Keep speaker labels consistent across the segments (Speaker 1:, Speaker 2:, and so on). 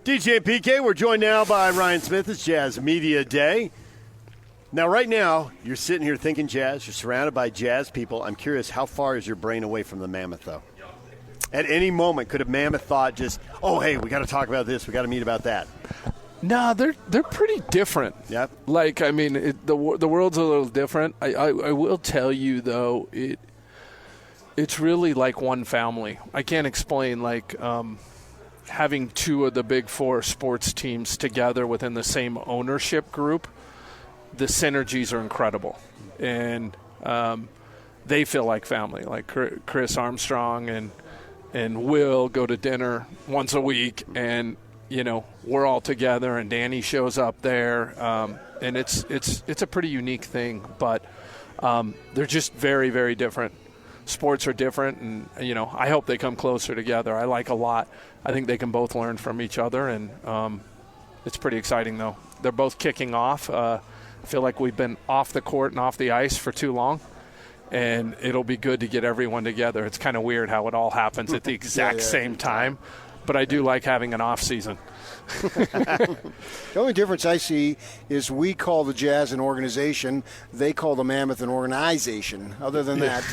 Speaker 1: DJ and PK, we're joined now by Ryan Smith. It's Jazz Media Day. Now, right now, you're sitting here thinking Jazz. You're surrounded by Jazz people. I'm curious, how far is your brain away from the Mammoth, though? At any moment, could a Mammoth thought just, oh, hey, we got to talk about this. We got to meet about that?
Speaker 2: No, they're pretty different.
Speaker 1: Yep.
Speaker 2: Like, I mean, the world's a little different. I will tell you, though, it's really like one family. I can't explain, like, having two of the big four sports teams together within the same ownership group. The synergies are incredible. And they feel like family. Like Chris Armstrong and Will go to dinner once a week, and we're all together, and Danny shows up there, and it's a pretty unique thing. But they're just very, very different. Sports are different, and I hope they come closer together. I like a lot. I think they can both learn from each other, and it's pretty exciting, though. They're both kicking off. I feel like we've been off the court and off the ice for too long, and it'll be good to get everyone together. It's kind of weird how it all happens at the exact same time, but I do like having an off season.
Speaker 3: The only difference I see is we call the Jazz an organization. They call the Mammoth an organization. Other than that,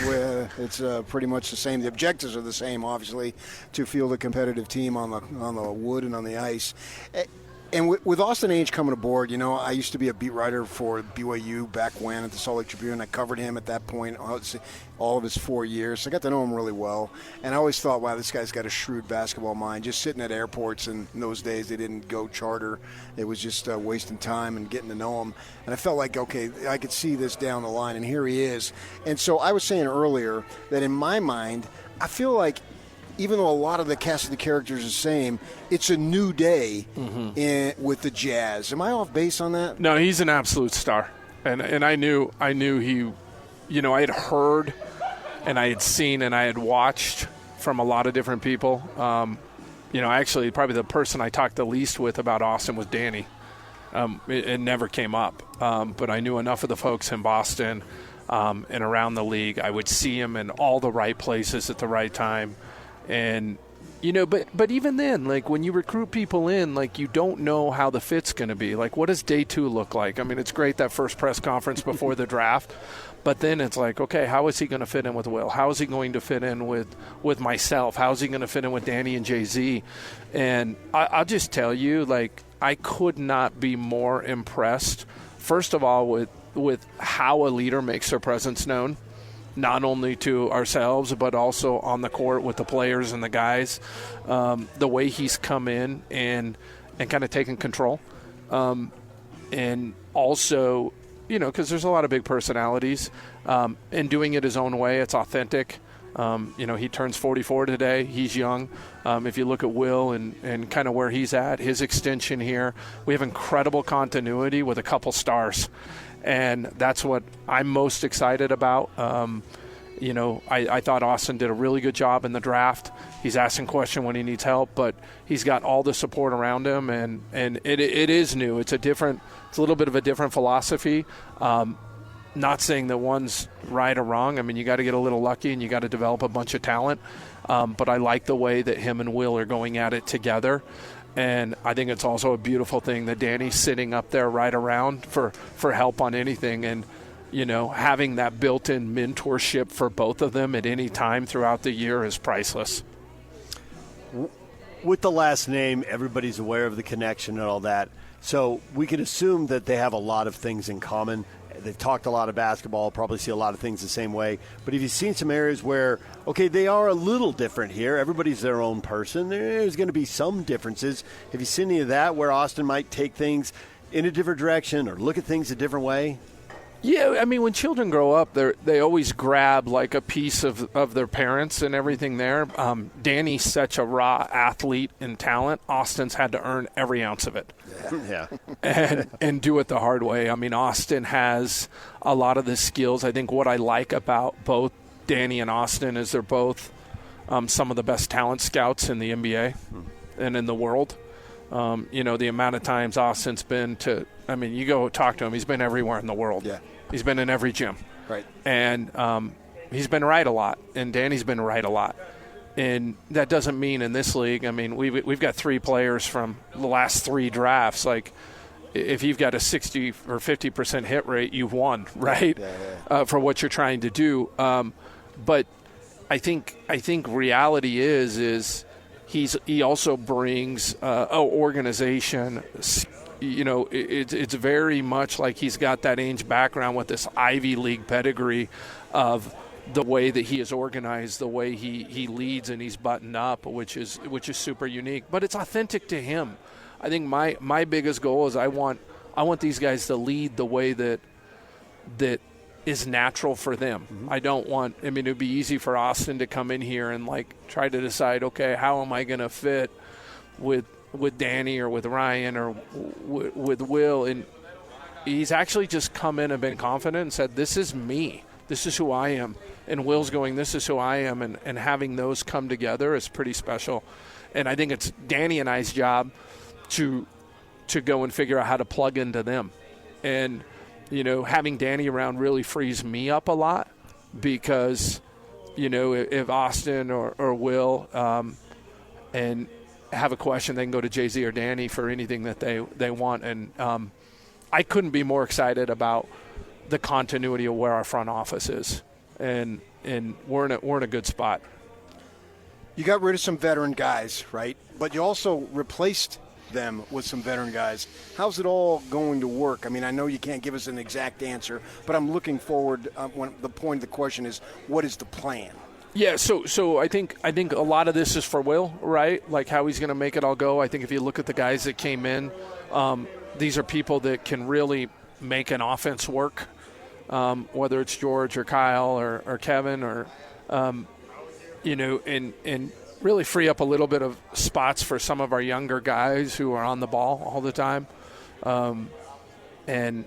Speaker 3: it's pretty much the same. The objectives are the same, obviously, to field a competitive team on the wood and on the ice. And with Austin Ainge coming aboard, I used to be a beat writer for BYU back when at the Salt Lake Tribune. I covered him at that point all of his 4 years. So I got to know him really well. And I always thought, wow, this guy's got a shrewd basketball mind. Just sitting at airports, and in those days they didn't go charter. It was just wasting time and getting to know him. And I felt like, okay, I could see this down the line, and here he is. And so I was saying earlier that in my mind, I feel like even though a lot of the cast of the characters is the same, it's a new day with the Jazz. Am I off base on that?
Speaker 2: No, he's an absolute star. And I knew he, I had heard and I had seen and I had watched from a lot of different people. Actually, probably the person I talked the least with about Austin was Danny. It never came up. But I knew enough of the folks in Boston and around the league. I would see him in all the right places at the right time. And, but even then, like, when you recruit people in, like, you don't know how the fit's going to be. Like, what does day two look like? I mean, it's great that first press conference before the draft, but then it's like, okay, how is he going to fit in with Will? How is he going to fit in with myself? How is he going to fit in with Danny and Jay-Z? And I'll just tell you, like, I could not be more impressed, first of all, with how a leader makes their presence known. Not only to ourselves, but also on the court with the players and the guys. The way he's come in and kind of taken control. And also, because there's a lot of big personalities. And doing it his own way, it's authentic. He turns 44 today. He's young. If you look at Will and kind of where he's at, his extension here, we have incredible continuity with a couple stars. And that's what I'm most excited about. I thought Austin did a really good job in the draft. He's asking questions when he needs help, but he's got all the support around him, and it is new. It's a little bit of a different philosophy. Not saying that one's right or wrong. I mean, you got to get a little lucky, and you got to develop a bunch of talent. But I like the way that him and Will are going at it together. And I think it's also a beautiful thing that Danny's sitting up there right around for help on anything. And, having that built-in mentorship for both of them at any time throughout the year is priceless.
Speaker 1: With the last name, everybody's aware of the connection and all that. So we can assume that they have a lot of things in common. They've talked a lot of basketball, probably see a lot of things the same way. But have you seen some areas where, okay, they are a little different here. Everybody's their own person. There's going to be some differences. Have you seen any of that where Austin might take things in a different direction or look at things a different way?
Speaker 2: Yeah, I mean, when children grow up, they always grab like a piece of their parents and everything there. Danny's such a raw athlete and talent. Austin's had to earn every ounce of it.
Speaker 1: Yeah.
Speaker 2: and do it the hard way. I mean, Austin has a lot of the skills. I think what I like about both Danny and Austin is they're both some of the best talent scouts in the NBA and in the world. The amount of times Austin's been you go talk to him, he's been everywhere in the world.
Speaker 3: Yeah.
Speaker 2: He's been in every gym.
Speaker 3: Right.
Speaker 2: And he's been right a lot, and Danny's been right a lot. And that doesn't mean in this league. I mean, we've got 3 players from the last 3 drafts. Like, if you've got a 60 or 50% hit rate, you've won, right? For what you're trying to do. But I think reality is he also brings organization. You know, it's very much like he's got that Ainge background with this Ivy League pedigree of the way that he is organized, the way he leads and he's buttoned up, which is super unique. But it's authentic to him. I think my biggest goal is I want these guys to lead the way that is natural for them. Mm-hmm. I don't want. I mean, it would be easy for Austin to come in here and like try to decide, okay, how am I going to fit with Danny or with Ryan or with Will? And he's actually just come in and been confident and said, "This is me. This is who I am." And Will's going, "This is who I am," and having those come together is pretty special. And I think it's Danny and I's job to go and figure out how to plug into them. And, you know, having Danny around really frees me up a lot because, you know, if Austin or Will and have a question, they can go to Jay-Z or Danny for anything that they want. And I couldn't be more excited about the continuity of where our front office is. And we're in a good spot.
Speaker 3: You got rid of some veteran guys, right? But you also replaced them with some veteran guys. How's it all going to work? I mean, I know you can't give us an exact answer, but I'm looking forward. When the point of the question is, what is the plan?
Speaker 2: Yeah, so I think a lot of this is for Will, right? Like how he's going to make it all go. I think if you look at the guys that came in, these are people that can really make an offense work, whether it's George or Kyle or Kevin or, you know, and really free up a little bit of spots for some of our younger guys who are on the ball all the time. And,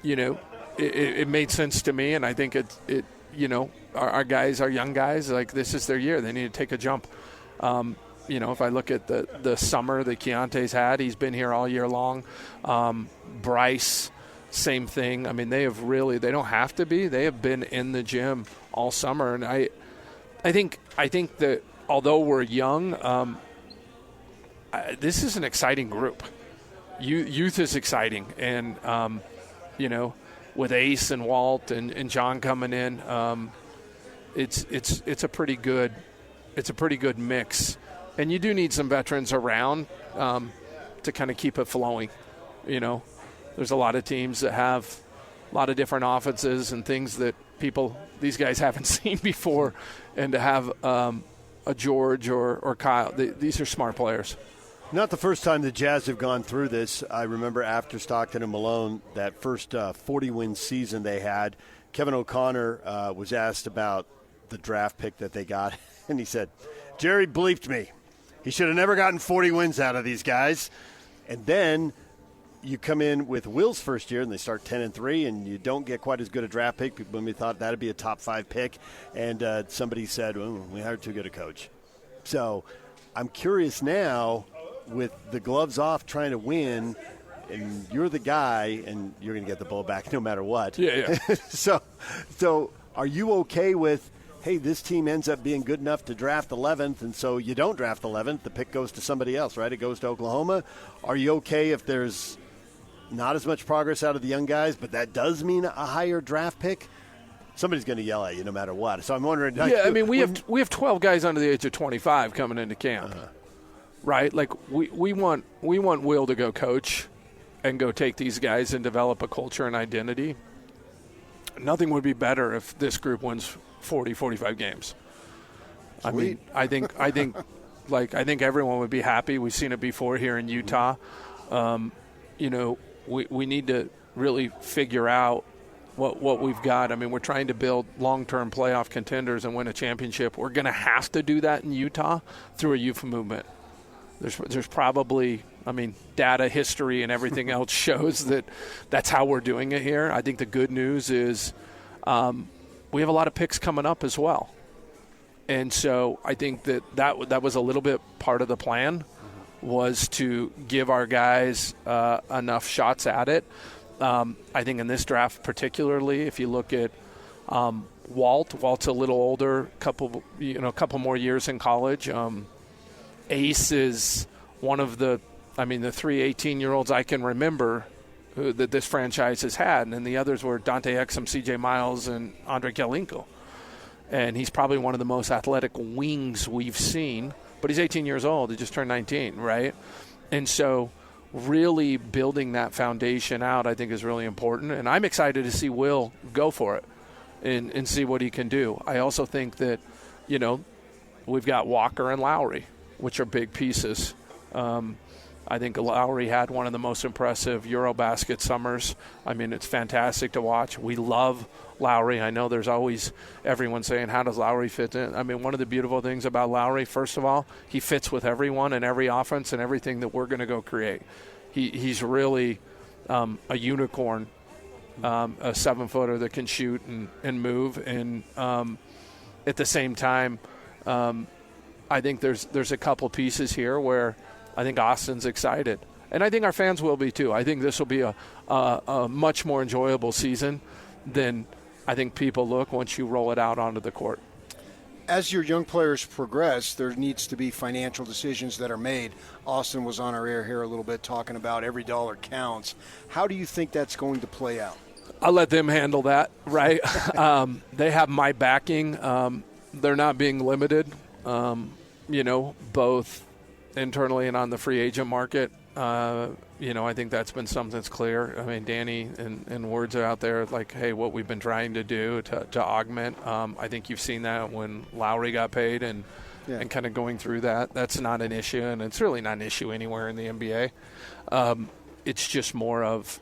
Speaker 2: you know, it made sense to me, and I think it you know, our guys, our young guys, like this is their year. They need to take a jump. You know, if I look at the summer that Keontae's had, he's been here all year long. Bryce, same thing. I mean, they don't have to be. They have been in the gym all summer. And I think that although we're young, this is an exciting group. Youth is exciting. And, you know, with Ace and Walt and John coming in, it's a pretty good mix. And you do need some veterans around to kind of keep it flowing. You know, there's a lot of teams that have a lot of different offenses and things that these guys haven't seen before. And to have a George or Kyle, these are smart players.
Speaker 1: Not the first time the Jazz have gone through this. I remember after Stockton and Malone, that first 40-win season they had, Kevin O'Connor was asked about the draft pick that they got, and he said, "Jerry bleeped me. He should have never gotten 40 wins out of these guys." And then you come in with Will's first year, and they start 10-3, and you don't get quite as good a draft pick. People maybe thought that would be a top 5 pick, and somebody said, "We hired too good a coach." So I'm curious now, with the gloves off trying to win, and you're the guy, and you're going to get the ball back no matter what.
Speaker 2: Yeah.
Speaker 1: So are you okay with, hey, this team ends up being good enough to draft 11th, and so you don't draft 11th, the pick goes to somebody else, right? It goes to Oklahoma. Are you okay if there's not as much progress out of the young guys, but that does mean a higher draft pick? Somebody's going to yell at you no matter what. So I'm wondering.
Speaker 2: Yeah, I mean, we have 12 guys under the age of 25 coming into camp. Right? Like we want Will to go coach and go take these guys and develop a culture and identity. Nothing would be better if this group wins 40, 45 games.
Speaker 3: Sweet.
Speaker 2: I mean, I think everyone would be happy. We've seen it before here in Utah. You know, we need to really figure out what we've got. I mean, we're trying to build long-term playoff contenders and win a championship. We're going to have to do that in Utah through a youth movement. There's probably, I mean, data, history, and everything else shows that that's how we're doing it here. I think the good news is we have a lot of picks coming up as well. And so I think that was a little bit part of the plan, was to give our guys enough shots at it. I think in this draft particularly, if you look at Walt's a little older, couple more years in college. Ace is one of the 3 18-year-olds I can remember that this franchise has had, and the others were Dante Exum, C.J. Miles, and Andre Kalinko. And he's probably one of the most athletic wings we've seen, but he's 18 years old. He just turned 19, right? And so really building that foundation out, I think, is really important. And I'm excited to see Will go for it and see what he can do. I also think that, we've got Walker and Lowry, which are big pieces. I think Lowry had one of the most impressive Eurobasket summers. I mean, it's fantastic to watch. We love Lowry. I know there's always everyone saying, how does Lowry fit in? I mean, one of the beautiful things about Lowry, first of all, he fits with everyone and every offense and everything that we're going to go create. He's really a unicorn, a 7-footer that can shoot and move. And at the same time, I think there's a couple pieces here where I think Austin's excited. And I think our fans will be too. I think this will be a much more enjoyable season than I think people look once you roll it out onto the court.
Speaker 3: As your young players progress, there needs to be financial decisions that are made. Austin was on our air here a little bit talking about every dollar counts. How do you think that's going to play out?
Speaker 2: I'll let them handle that, right? They have my backing. They're not being limited, both internally and on the free agent market. I think that's been something that's clear. I mean, Danny and words are out there like, hey, what we've been trying to do to augment. I think you've seen that when Lowry got paid and kind of going through that. That's not an issue, and it's really not an issue anywhere in the NBA. It's just more of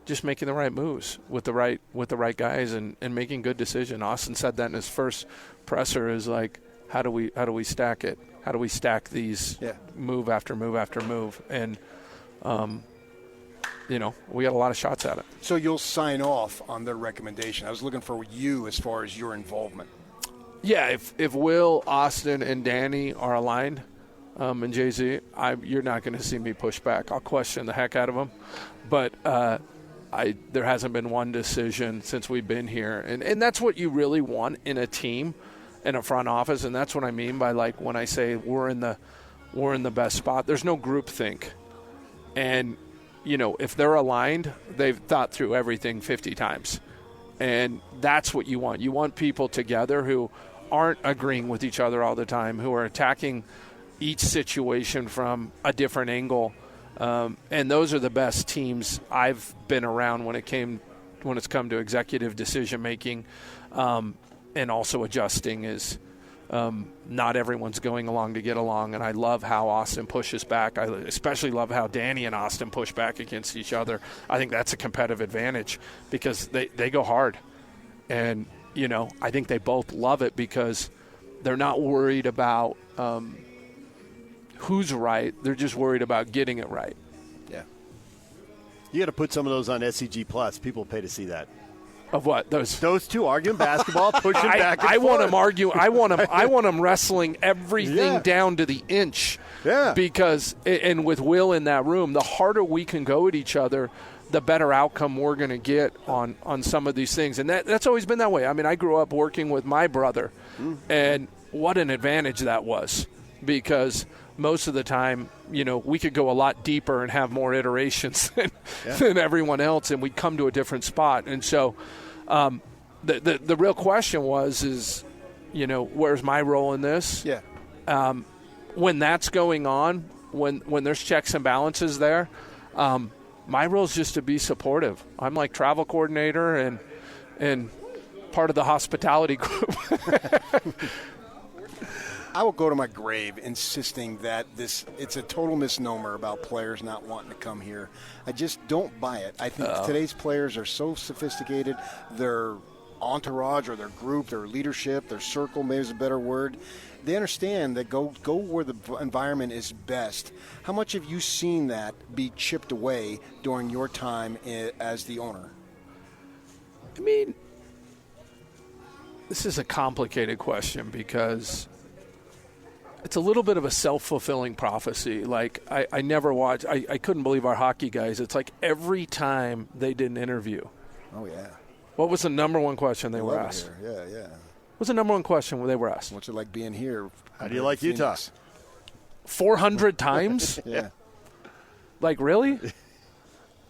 Speaker 2: just making the right moves with the right guys and making good decisions. Austin said that in his first presser is like, how do we stack it? How do we stack these move after move after move? And, we got a lot of shots at it.
Speaker 3: So you'll sign off on their recommendation. I was looking for you as far as your involvement.
Speaker 2: Yeah, if Will, Austin, and Danny are aligned, and Jay-Z, you're not going to see me push back. I'll question the heck out of them. But there hasn't been one decision since we've been here. And that's what you really want in a team, in a front office, and that's what I mean by like when I say we're in the best spot. There's no groupthink, and if they're aligned, they've thought through everything 50 times, and that's what you want. You want people together who aren't agreeing with each other all the time, who are attacking each situation from a different angle, and those are the best teams I've been around when it's come to executive decision making. And also adjusting is not everyone's going along to get along. And I love how Austin pushes back. I especially love how Danny and Austin push back against each other. I think that's a competitive advantage because they go hard. And, I think they both love it because they're not worried about who's right. They're just worried about getting it right.
Speaker 1: Yeah. You got to put some of those on SCG Plus. People pay to see that.
Speaker 2: Of what? Those
Speaker 1: two arguing basketball, pushing back and forth.
Speaker 2: I want them argue. I want them wrestling everything down to the inch.
Speaker 1: Yeah.
Speaker 2: Because and with Will in that room, the harder we can go at each other, the better outcome we're going to get on some of these things. And that's always been that way. I mean, I grew up working with my brother, and what an advantage that was because most of the time, we could go a lot deeper and have more iterations than everyone else, and we'd come to a different spot. And so the real question is, where's my role in this?
Speaker 3: Yeah.
Speaker 2: When that's going on, when there's checks and balances there, my role is just to be supportive. I'm like travel coordinator and part of the hospitality group.
Speaker 3: I will go to my grave insisting that it's a total misnomer about players not wanting to come here. I just don't buy it. I think today's players are so sophisticated. Their entourage or their group, their leadership, their circle, maybe is a better word. They understand that go where the environment is best. How much have you seen that be chipped away during your time as the owner?
Speaker 2: I mean, this is a complicated question because it's a little bit of a self-fulfilling prophecy. Like, I never watched – I couldn't believe our hockey guys. It's like every time they did an interview.
Speaker 3: Oh, yeah.
Speaker 2: What was the number one question they were asked?
Speaker 3: Here. Yeah.
Speaker 2: What's the number one question they were asked?
Speaker 3: What's it like being here?
Speaker 1: How do you like Utah?
Speaker 2: 400 times?
Speaker 3: Yeah.
Speaker 2: Like, really?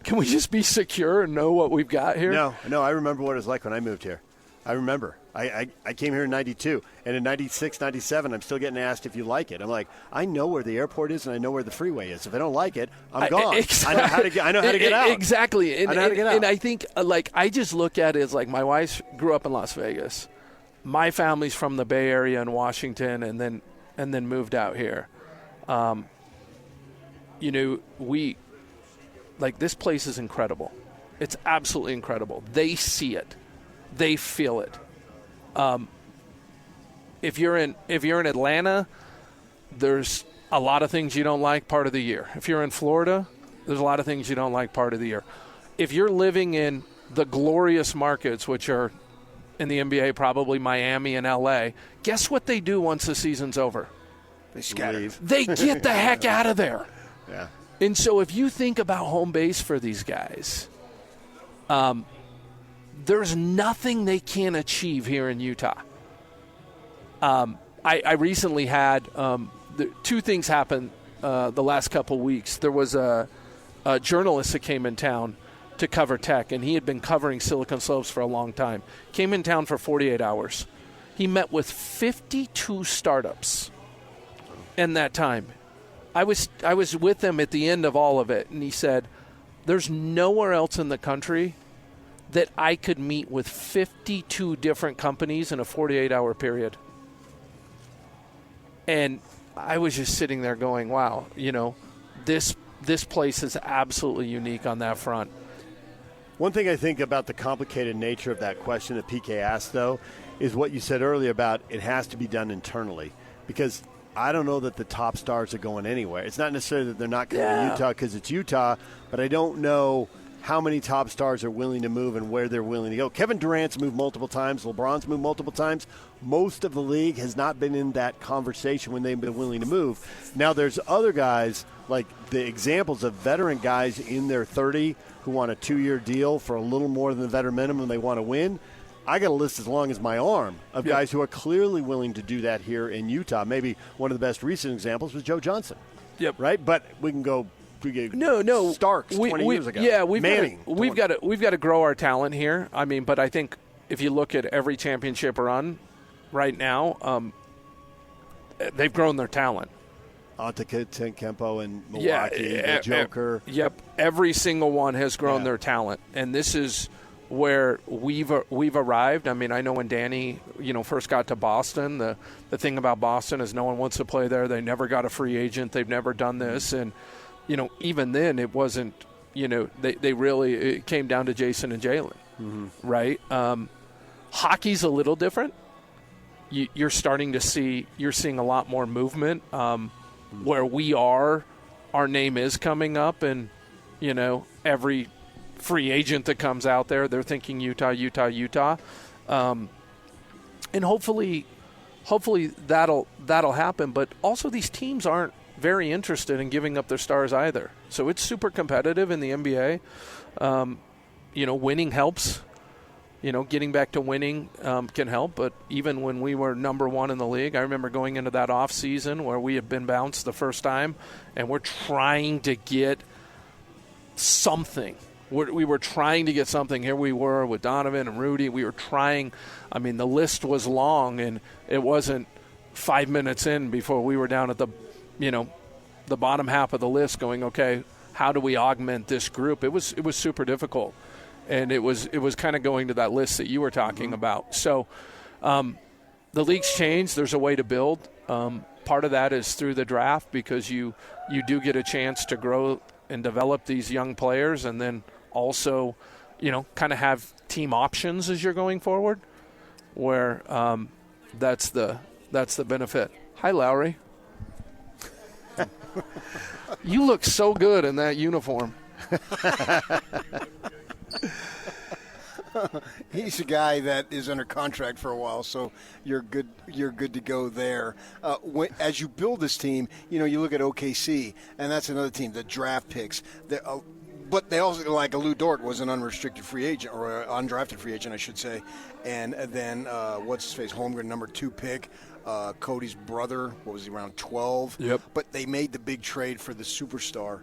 Speaker 2: Can we just be secure and know what we've got here?
Speaker 1: No, I remember what it was like when I moved here. I remember. I came here in 92, and in 96, 97, I'm still getting asked if you like it. I'm like, I know where the airport is, and I know where the freeway is. If I don't like it, I'm gone.
Speaker 2: Exactly.
Speaker 1: I know how to get out.
Speaker 2: Exactly.
Speaker 1: I know how to get out.
Speaker 2: And I think, I just look at it as, my wife grew up in Las Vegas. My family's from the Bay Area in Washington, and then moved out here. This place is incredible. It's absolutely incredible. They see it. They feel it. If you're in Atlanta, there's a lot of things you don't like part of the year. If you're in Florida, there's a lot of things you don't like part of the year. If you're living in the glorious markets, which are in the NBA, probably Miami and LA, guess what they do once the season's over?
Speaker 3: They scatter.
Speaker 2: They get the heck out of there.
Speaker 1: Yeah.
Speaker 2: And so if you think about home base for these guys, there's nothing they can't achieve here in Utah. I recently had two things happen the last couple weeks. There was a journalist that came in town to cover tech, and he had been covering Silicon Slopes for a long time. Came in town for 48 hours. He met with 52 startups in that time. I was with him at the end of all of it, and he said, there's nowhere else in the country that I could meet with 52 different companies in a 48-hour period. And I was just sitting there going, wow, this place is absolutely unique on that front.
Speaker 1: One thing I think about the complicated nature of that question that PK asked, though, is what you said earlier about it has to be done internally. Because I don't know that the top stars are going anywhere. It's not necessarily that they're not coming to Utah because it's Utah, but I don't know how many top stars are willing to move and where they're willing to go. Kevin Durant's moved multiple times. LeBron's moved multiple times. Most of the league has not been in that conversation when they've been willing to move. Now, there's other guys, like the examples of veteran guys in their 30 who want a 2-year deal for a little more than the veteran minimum they want to win. I got a list as long as my arm of guys who are clearly willing to do that here in Utah. Maybe one of the best recent examples was Joe Johnson.
Speaker 2: Yep.
Speaker 1: Right? But we can go
Speaker 2: No.
Speaker 1: Starks 20 years ago.
Speaker 2: Yeah, we've got to grow our talent here. I mean, but I think if you look at every championship run right now, they've grown their talent.
Speaker 1: Kempo in Milwaukee, the Joker.
Speaker 2: Yep, every single one has grown their talent, and this is where we've arrived. I mean, I know when Danny, first got to Boston, the thing about Boston is no one wants to play there. They never got a free agent. They've never done this, and even then it wasn't. They really it came down to Jason and Jalen, right? Hockey's a little different. You're seeing a lot more movement. Where we are, our name is coming up, and every free agent that comes out there, they're thinking Utah, and hopefully that'll happen. But also, these teams aren't very interested in giving up their stars either. So it's super competitive in the NBA. Winning helps. Getting back to winning can help. But even when we were number one in the league, I remember going into that off season where we had been bounced the first time, and we're trying to get something. We were trying to get something. Here we were with Donovan and Rudy. We were trying. I mean, the list was long, and it wasn't 5 minutes in before we were down at the bottom half of the list going, okay, how do we augment this group? It was super difficult. And it was kind of going to that list that you were talking about. So the league's changed. There's a way to build. Part of that is through the draft because you do get a chance to grow and develop these young players, and then also, kind of have team options as you're going forward, where that's the benefit. Hi, Lowry. You look so good in that uniform.
Speaker 3: He's a guy that is under contract for a while, so you're good to go there. As you build this team, you look at OKC, and that's another team, the draft picks. But they also, like Lou Dort was an unrestricted free agent, or an undrafted free agent, I should say. And then, what's his face, Holmgren, number 2 pick. Cody's brother, what was he, around 12?
Speaker 2: Yep.
Speaker 3: But they made the big trade for the superstar,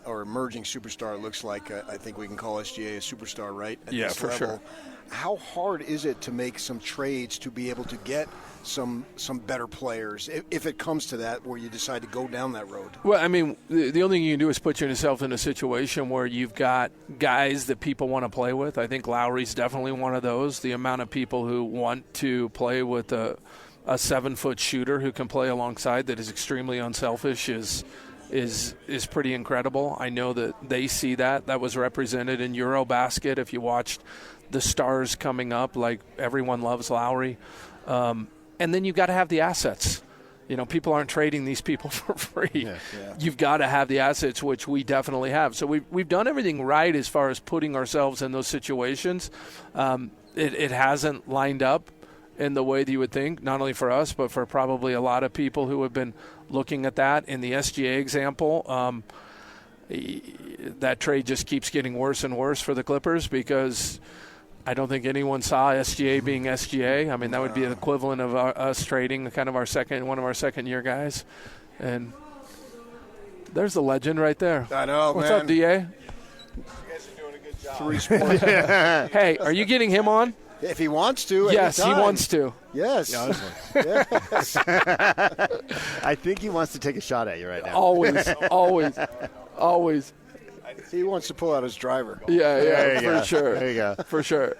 Speaker 3: or emerging superstar, it looks like. I think we can call SGA a superstar, right? At
Speaker 2: Yeah,
Speaker 3: this
Speaker 2: for
Speaker 3: level.
Speaker 2: sure.
Speaker 3: How hard is it to make some trades to be able to get some better players, if it comes to that, where you decide to go down that road?
Speaker 2: Well, I mean, the only thing you can do is put yourself in a situation where you've got guys that people want to play with. I think Lowry's definitely one of those. The amount of people who want to play with a 7-foot shooter who can play alongside that is extremely unselfish is pretty incredible. I know that they see that. That was represented in Eurobasket. If you watched the stars coming up, like everyone loves Lowry. And then you've got to have the assets. People aren't trading these people for free.
Speaker 3: Yeah.
Speaker 2: You've got to have the assets, which we definitely have. So we've done everything right as far as putting ourselves in those situations. It hasn't lined up in the way that you would think, not only for us, but for probably a lot of people who have been looking at that. In the SGA example, that trade just keeps getting worse and worse for the Clippers because I don't think anyone saw SGA being SGA. I mean, that would be the equivalent of us trading kind of one of our second-year guys. And there's the legend right there.
Speaker 3: I know,
Speaker 2: What's
Speaker 3: man.
Speaker 2: up, DA?
Speaker 4: You guys are doing a good job.
Speaker 3: 3 sports.
Speaker 2: Hey, are you getting him on?
Speaker 3: If he wants to.
Speaker 2: Yes,
Speaker 3: anytime.
Speaker 2: he wants to.
Speaker 3: Yes. Yes.
Speaker 1: I think he wants to take a shot at you right now.
Speaker 2: Always, always, always.
Speaker 3: He wants to pull out his driver.
Speaker 2: Yeah,
Speaker 1: There you
Speaker 2: for
Speaker 1: go.
Speaker 2: sure.
Speaker 1: There you go.
Speaker 2: For sure.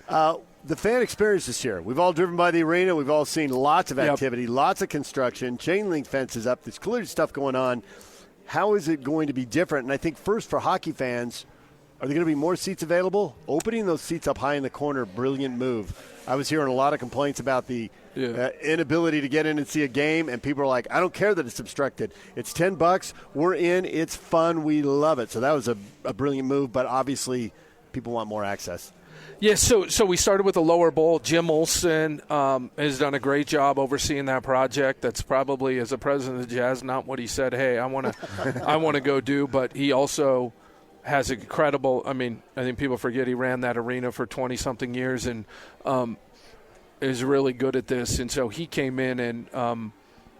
Speaker 1: The fan experience this year. We've all driven by the arena. We've all seen lots of activity, lots of construction, chain link fences up. There's clearly stuff going on. How is it going to be different? And I think first for hockey fans, are there going to be more seats available? Opening those seats up high in the corner, brilliant move. I was hearing a lot of complaints about the inability to get in and see a game, and people are like, I don't care that it's obstructed. It's $10. We're in. It's fun. We love it. So that was a brilliant move, but obviously people want more access.
Speaker 2: Yeah, so we started with the lower bowl. Jim Olson has done a great job overseeing that project. That's probably, as a president of the Jazz, not what he said, hey, I want to go do, but he also has incredible – I mean, I think people forget he ran that arena for 20-something years and is really good at this. And so he came in and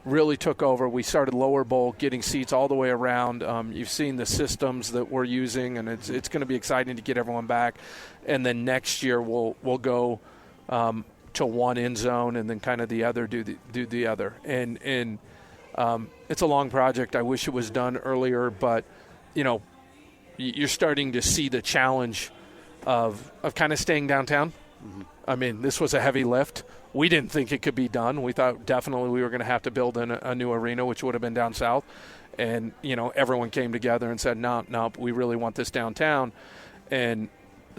Speaker 2: really took over. We started lower bowl, getting seats all the way around. You've seen the systems that we're using, and it's going to be exciting to get everyone back. And then next year we'll go to one end zone, and then kind of the other do the other. And it's a long project. I wish it was done earlier, but you're starting to see the challenge of kind of staying downtown. Mm-hmm. I mean, this was a heavy lift. We didn't think it could be done. We thought definitely we were going to have to build a new arena, which would have been down south. And, everyone came together and said, no, we really want this downtown. And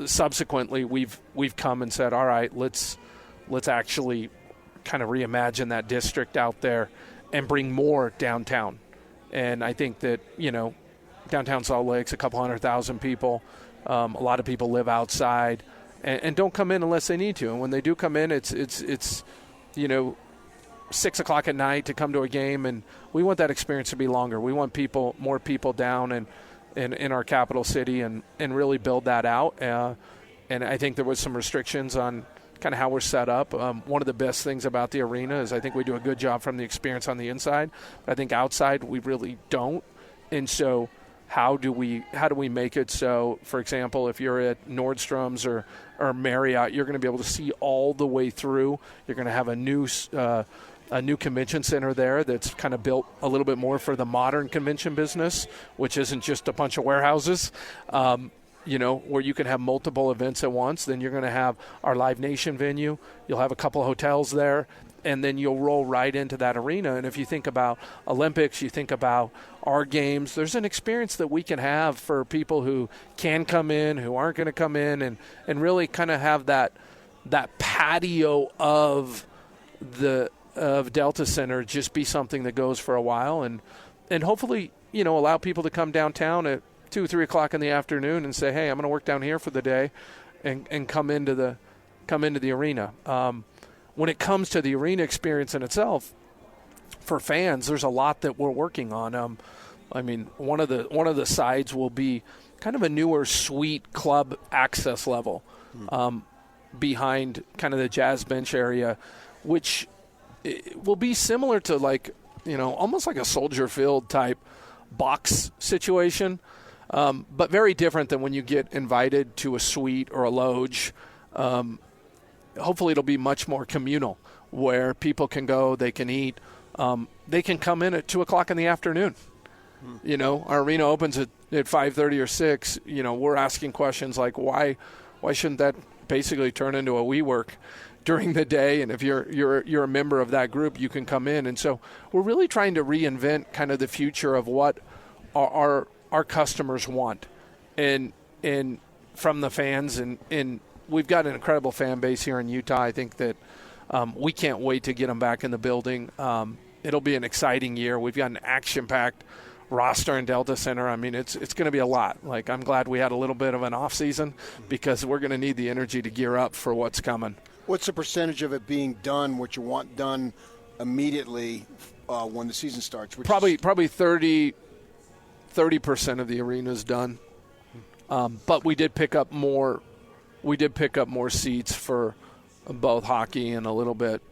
Speaker 2: subsequently, we've come and said, all right, let's actually kind of reimagine that district out there and bring more downtown. And I think that, downtown Salt Lake's a couple 100,000 people. A lot of people live outside and don't come in unless they need to. And when they do come in, it's 6 o'clock at night to come to a game, and we want that experience to be longer. We want more people down and in our capital city and really build that out. And I think there was some restrictions on kind of how we're set up. One of the best things about the arena is I think we do a good job from the experience on the inside. But I think outside we really don't. And so how do we make it so, for example, if you're at Nordstrom's or Marriott, you're going to be able to see all the way through. You're going to have a new convention center there that's kind of built a little bit more for the modern convention business, which isn't just a bunch of warehouses, where you can have multiple events at once. Then you're going to have our Live Nation venue. You'll have a couple of hotels there, and then you'll roll right into that arena. And if you think about Olympics, you think about our games, there's an experience that we can have for people who can come in, who aren't going to come in, and really kind of have that patio of Delta Center just be something that goes for a while, and hopefully allow people to come downtown at 2-3 o'clock in the afternoon and say, hey, I'm going to work down here for the day, and come into the arena. When it comes to the arena experience in itself, for fans, there's a lot that we're working on. I mean, one of the sides will be kind of a newer suite club access level behind kind of the Jazz bench area, which will be similar to almost like a Soldier Field type box situation, but very different than when you get invited to a suite or a loge. Hopefully it'll be much more communal where people can go, they can eat, they can come in at 2 o'clock in the afternoon. Our arena opens at 5:30 or 6. We're asking questions like why shouldn't that basically turn into a WeWork during the day? And if you're a member of that group, you can come in. And so we're really trying to reinvent kind of the future of what our customers want, and from the fans. And we've got an incredible fan base here in Utah. I think that we can't wait to get them back in the building. It'll be an exciting year. We've got an action-packed roster in Delta Center. I mean, it's going to be a lot. Like, I'm glad we had a little bit of an off season because we're going to need the energy to gear up for what's coming.
Speaker 3: What's the percentage of it being done, what you want done immediately when the season starts?
Speaker 2: Probably 30% of the arena is done. But we did pick up more seats for both hockey and a little bit,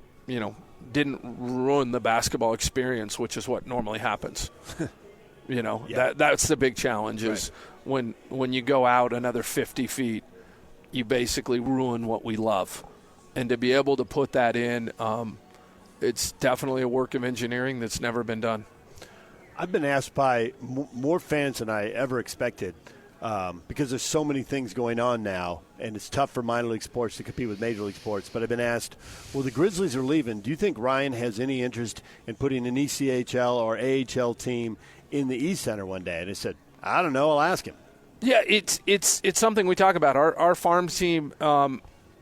Speaker 2: didn't ruin the basketball experience, which is what normally happens. That's the big challenge is when you go out another 50 feet, you basically ruin what we love. And to be able to put that in, it's definitely a work of engineering that's never been done.
Speaker 1: I've been asked by more fans than I ever expected because there's so many things going on now, and it's tough for minor league sports to compete with major league sports. But I've been asked, well, the Grizzlies are leaving. Do you think Ryan has any interest in putting an ECHL or AHL team in the East Center one day? And I said, I don't know. I'll ask him.
Speaker 2: Yeah, it's something we talk about. Our farm team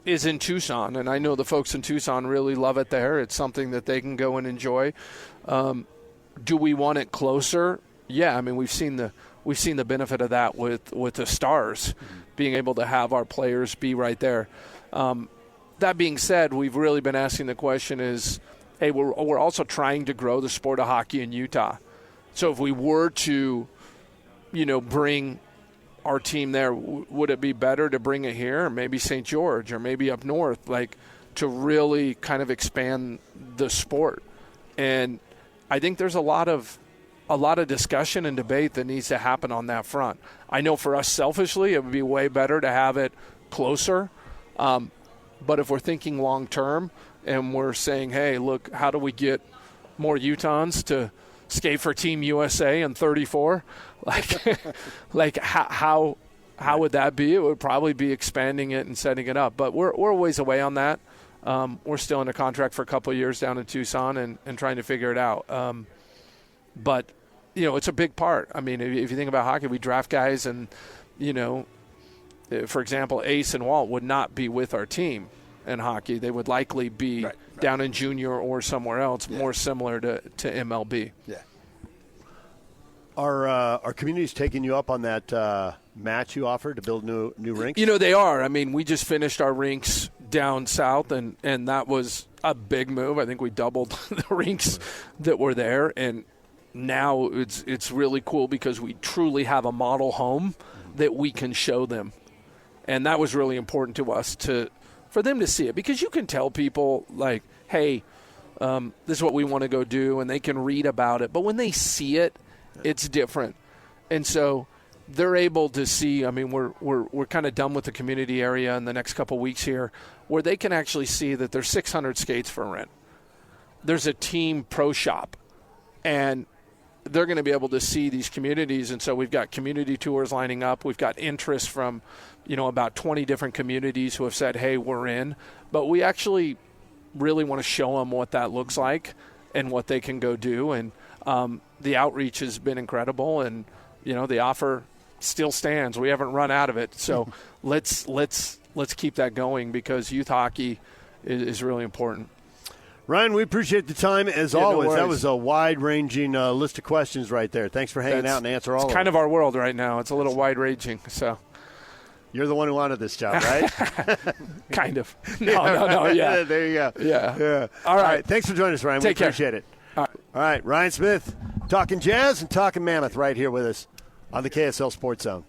Speaker 2: is in Tucson, and I know the folks in Tucson really love it there. It's something that they can go and enjoy. Do we want it closer? Yeah, I mean we've seen the benefit of that with the Stars being able to have our players be right there. That being said, we've really been asking the question is, hey, we're also trying to grow the sport of hockey in Utah. So if we were to, bring our team there, would it be better to bring it here, or maybe St. George, or maybe up north, to really kind of expand the sport? And I think there's a lot of discussion and debate that needs to happen on that front. I know for us selfishly, it would be way better to have it closer. But if we're thinking long term and we're saying, hey, look, how do we get more Utahns to skate for Team USA in 34? How would that be? It would probably be expanding it and setting it up. But we're a ways away on that. We're still in a contract for a couple of years down in Tucson and trying to figure it out. But, it's a big part. I mean, if you think about hockey, we draft guys and, for example, Ace and Walt would not be with our team in hockey. They would likely be down in junior or somewhere else, more similar to MLB.
Speaker 3: Yeah.
Speaker 1: Are communities taking you up on that match you offered to build new rinks?
Speaker 2: They are. I mean, we just finished our rinks down south, and that was a big move. I think we doubled the rinks that were there, and now it's really cool because we truly have a model home that we can show them. And that was really important to us for them to see it, because you can tell people like, hey, this is what we want to go do, and they can read about it. But when they see it, it's different. And so they're able to see, I mean, we're kind of done with the community area in the next couple weeks here, where they can actually see that there's 600 skates for rent. There's a team pro shop, and they're going to be able to see these communities. And so we've got community tours lining up. We've got interest from, about 20 different communities who have said, hey, we're in. But we actually really want to show them what that looks like and what they can go do. And the outreach has been incredible, and the offer still stands. We haven't run out of it, so let's keep that going, because youth hockey is really important.
Speaker 1: Ryan, we appreciate the time as always. No, that was a wide-ranging list of questions right there. Thanks for hanging out and answer all of them.
Speaker 2: It's kind of our world right now. It's a little wide-ranging. So
Speaker 1: you're the one who wanted this job, right?
Speaker 2: Kind of. No. Yeah.
Speaker 1: There you go.
Speaker 2: Yeah.
Speaker 1: All right. Thanks for joining us, Ryan.
Speaker 2: Take
Speaker 1: we appreciate
Speaker 2: care.
Speaker 1: It. All right. Ryan Smith Talking Jazz and talking Mammoth right here with us on the KSL Sports Zone.